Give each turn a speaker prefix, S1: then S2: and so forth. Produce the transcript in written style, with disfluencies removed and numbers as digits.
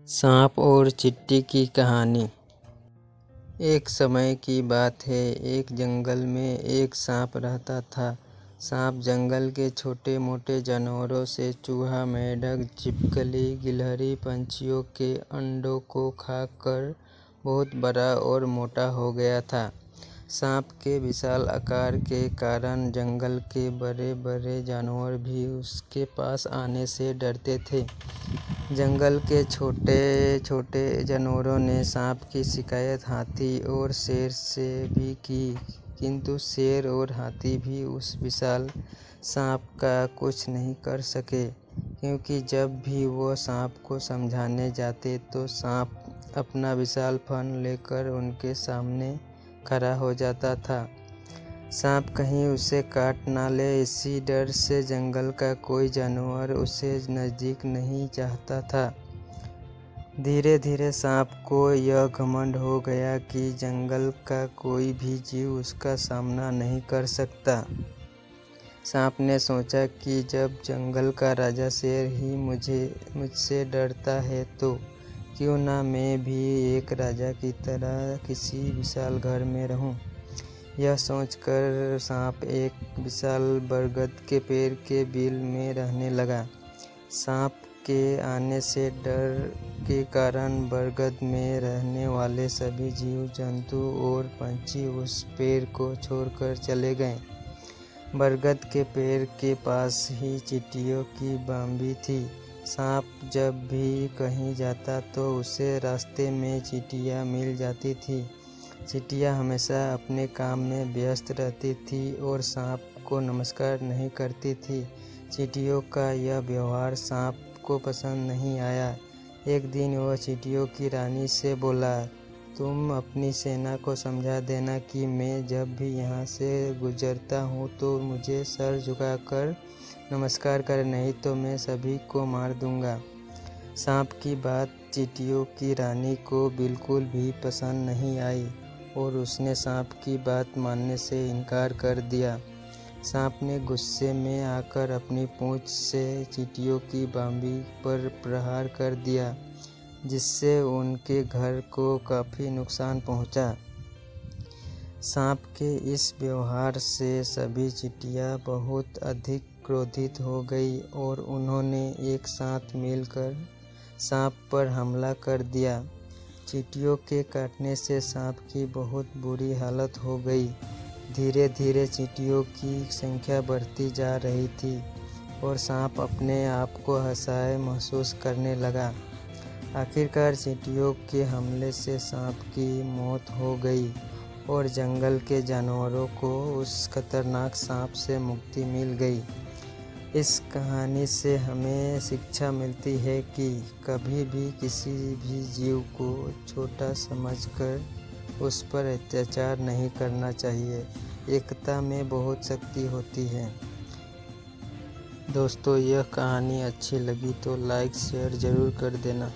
S1: सांप और चींटी की कहानी। एक समय की बात है, एक जंगल में एक सांप रहता था। सांप जंगल के छोटे मोटे जानवरों से चूहा, मेंढक, छिपकली, गिलहरी पंछियों के अंडों को खाकर बहुत बड़ा और मोटा हो गया था। सांप के विशाल आकार के कारण जंगल के बड़े बड़े जानवर भी उसके पास आने से डरते थे। जंगल के छोटे छोटे जानवरों ने सांप की शिकायत हाथी और शेर से भी की, किंतु शेर और हाथी भी उस विशाल सांप का कुछ नहीं कर सके, क्योंकि जब भी वो सांप को समझाने जाते तो सांप अपना विशाल फन लेकर उनके सामने खड़ा हो जाता था। सांप कहीं उसे काट ना ले, इसी डर से जंगल का कोई जानवर उसे नज़दीक नहीं चाहता था। धीरे धीरे सांप को यह घमंड हो गया कि जंगल का कोई भी जीव उसका सामना नहीं कर सकता। सांप ने सोचा कि जब जंगल का राजा शेर ही मुझसे डरता है तो क्यों ना मैं भी एक राजा की तरह किसी विशाल घर में रहूं। यह सोचकर सांप एक विशाल बरगद के पेड़ के बिल में रहने लगा। सांप के आने से डर के कारण बरगद में रहने वाले सभी जीव जंतु और पंछी उस पेड़ को छोड़कर चले गए। बरगद के पेड़ के पास ही चींटियों की बांबी थी। सांप जब भी कहीं जाता तो उसे रास्ते में चींटियां मिल जाती थी। चींटियां हमेशा अपने काम में व्यस्त रहती थी और सांप को नमस्कार नहीं करती थी। चींटियों का यह व्यवहार सांप को पसंद नहीं आया। एक दिन वह चींटियों की रानी से बोला, तुम अपनी सेना को समझा देना कि मैं जब भी यहाँ से गुजरता हूँ तो मुझे सर झुकाकर नमस्कार करें, नहीं तो मैं सभी को मार दूँगा। सांप की बात चींटियों की रानी को बिल्कुल भी पसंद नहीं आई और उसने सांप की बात मानने से इनकार कर दिया। सांप ने गुस्से में आकर अपनी पूंछ से चींटियों की बांबी पर प्रहार कर दिया, जिससे उनके घर को काफ़ी नुकसान पहुंचा। सांप के इस व्यवहार से सभी चींटियां बहुत अधिक क्रोधित हो गई और उन्होंने एक साथ मिलकर सांप पर हमला कर दिया। चींटियों के काटने से सांप की बहुत बुरी हालत हो गई। धीरे धीरे चींटियों की संख्या बढ़ती जा रही थी और सांप अपने आप को असहाय महसूस करने लगा। आखिरकार चींटियों के हमले से सांप की मौत हो गई और जंगल के जानवरों को उस खतरनाक सांप से मुक्ति मिल गई। इस कहानी से हमें शिक्षा मिलती है कि कभी भी किसी भी जीव को छोटा समझकर उस पर अत्याचार नहीं करना चाहिए। एकता में बहुत शक्ति होती है। दोस्तों, यह कहानी अच्छी लगी तो लाइक शेयर ज़रूर कर देना।